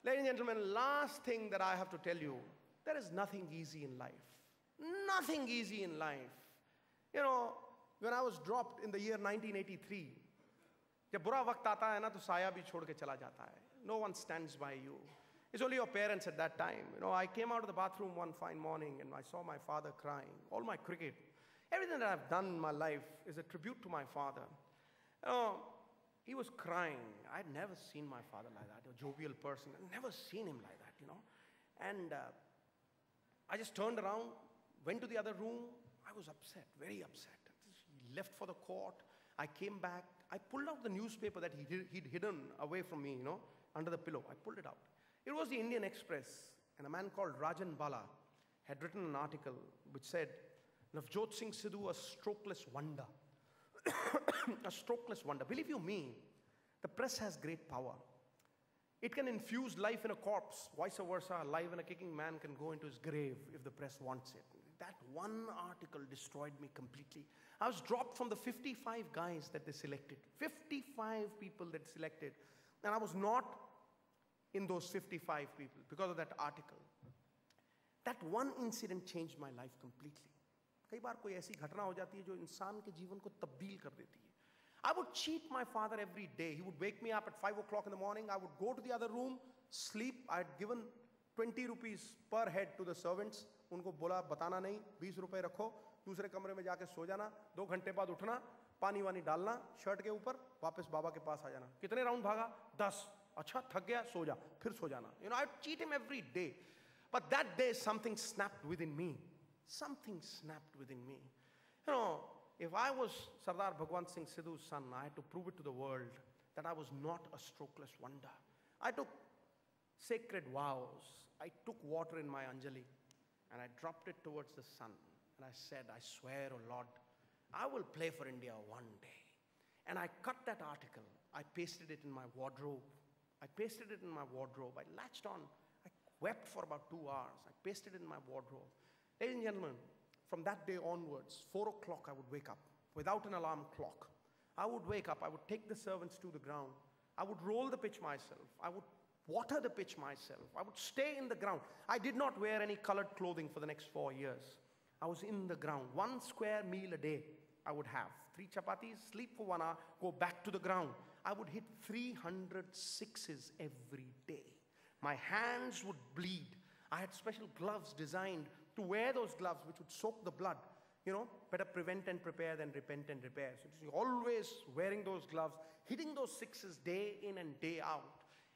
Ladies and gentlemen, last thing that I have to tell you, there is nothing easy in life. Nothing easy in life. You know, when I was dropped in the year 1983, जब बुरा वक्त आता है ना तो साया भी छोड़ के चला जाता है. No one stands by you. It's only your parents at that time. You know, I came out of the bathroom one fine morning and I saw my father crying. All my cricket, everything that I've done in my life is a tribute to my father. You know, he was crying. I'd never seen my father like that, a jovial person. I'd never seen him like that, you know. And I just turned around, went to the other room. I was upset, very upset. He left for the court. I came back. I pulled out the newspaper that he'd hidden away from me, you know, under the pillow. I pulled it out. It was the Indian Express, and a man called Rajan Bala had written an article which said, Navjot Singh Sidhu, a strokeless wonder. A strokeless wonder. Believe you me, the press has great power. It can infuse life in a corpse. Vice versa, alive and a kicking man can go into his grave if the press wants it. That one article destroyed me completely. I was dropped from the 55 guys that they selected. 55 people that selected. And I was not in those 55 people because of that article. That one incident changed my life completely. कई बार कोई ऐसी घटना हो जाती है जो इंसान के जीवन को तब्दील कर देती है. I would cheat my father every day. He would wake me up at 5 o'clock in the morning. I would go to the other room, sleep. I had given 20 rupees per head to the servants. उनको बोला बताना नहीं, 20 रुपए रखो, दूसरे कमरे में जाके सो जाना, 2 घंटे बाद उठना, पानी वानी डालना शर्ट के ऊपर, वापस बाबा के पास आ जाना. कितने राउंड भागा? 10. अच्छा थक गया, सो जा, फिर सो जाना. You know, I'd cheat him every day. But that day something snapped within me. Something snapped within me. You know, if I was Sardar Bhagwan Singh Sidhu's son, I had to prove it to the world that I was not a strokeless wonder. I took sacred vows. I took water in my Anjali and I dropped it towards the sun. And I said, I swear, oh Lord, I will play for India one day. And I cut that article. I pasted it in my wardrobe. I pasted it in my wardrobe. I latched on. I wept for about 2 hours. I pasted it in my wardrobe. Ladies and gentlemen, from that day onwards, 4 o'clock I would wake up without an alarm clock. I would wake up. I would take the servants to the ground. I would roll the pitch myself. I would water the pitch myself. I would stay in the ground. I did not wear any colored clothing for the next 4 years. I was in the ground. 1 square meal a day I would have. 3 chapatis, sleep for 1 hour, go back to the ground. I would hit 300 sixes every day. My hands would bleed. I had special gloves designed to wear those gloves which would soak the blood. You know, better prevent and prepare than repent and repair. So you're always wearing those gloves, hitting those sixes day in and day out.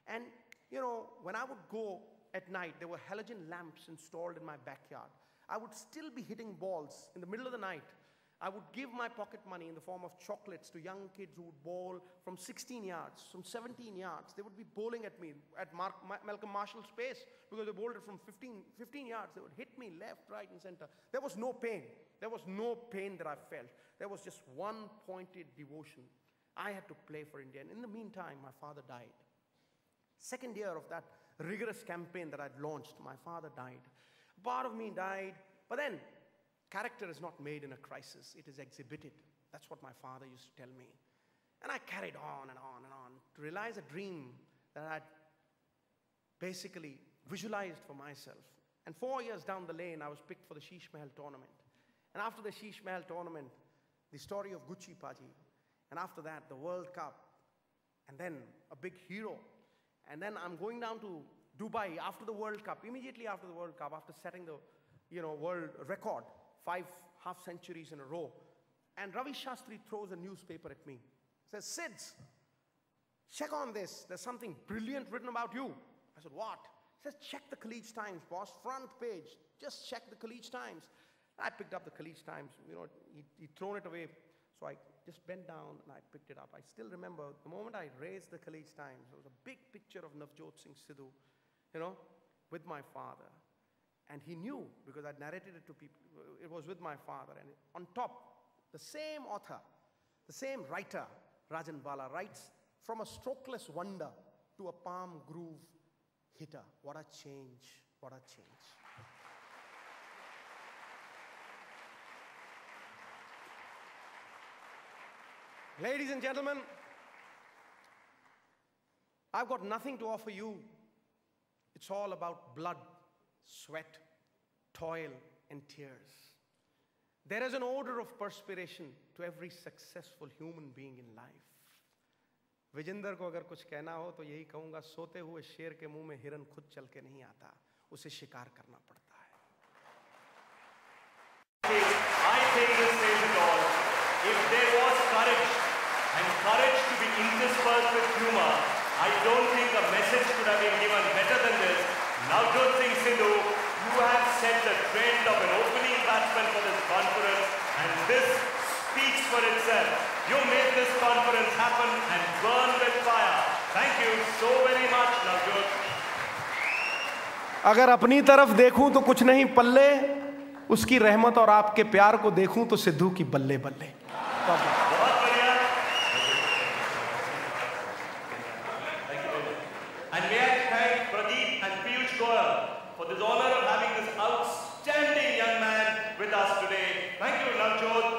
And, you know, when I would go at night, there were halogen lamps installed in my backyard. I would still be hitting balls in the middle of the night. I would give my pocket money in the form of chocolates to young kids who would bowl from 16 yards, from 17 yards. They would be bowling at me at Malcolm Marshall's pace because they bowled it from 15 yards. They would hit me left, right, and center. There was no pain. There was no pain that I felt. There was just one pointed devotion. I had to play for India. And in the meantime, my father died. Second year of that rigorous campaign that I'd launched, my father died. Part of me died, but then character is not made in a crisis. It is exhibited. That's what my father used to tell me. And I carried on and on and on to realize a dream that I had basically visualized for myself. And 4 years down the lane, I was picked for the Sheesh Mahal tournament. And after the Sheesh Mahal tournament, the story of Gucci Paji. And after that, the World Cup. And then a big hero. And then I'm going down to Dubai after the World Cup, immediately after the World Cup, after setting the, world record, 5 half centuries in a row. And Ravi Shastri throws a newspaper at me. Says, Sids, check on this. There's something brilliant written about you. I said, what? He says, check the Khaleej Times, boss, front page. Just check the Khaleej Times. I picked up the Khaleej Times. He'd thrown it away. So I just bent down and I picked it up. I still remember the moment I raised the Khaleej Times, there was a big picture of Navjot Singh Sidhu, with my father. And he knew, because I'd narrated it to people, it was with my father. And on top, the same author, the same writer, Rajan Bala, writes, from a strokeless wonder to a palm groove hitter. What a change, what a change. Ladies and gentlemen, I've got nothing to offer you It's all about blood, sweat, toil, and tears. There is an order of perspiration to every successful human being in life. Vijendra को अगर कुछ कहना हो तो यही कहूंगा, सोते हुए शेर के मुंह में हिरन खुद चल के नहीं आता, उसे शिकार करना पड़ता है. I think this says it all. If there was courage, and courage to be interspersed with humor, I don't think a message could have been given better than this. Navjot Singh Sidhu, you have set the trend of an opening batsman for this conference, and this speaks for itself. You made this conference happen and burn with fire. Thank you so very much, Navjot. अगर अपनी तरफ देखूं तो कुछ नहीं पल्ले, उसकी रहमत और आपके प्यार को देखूं तो सिद्धू की बल्ले बल्ले. बहुत बढ़िया. And may I thank Pradeep and Piyush Goyal for this honor of having this outstanding young man with us today. Thank you, Navjot.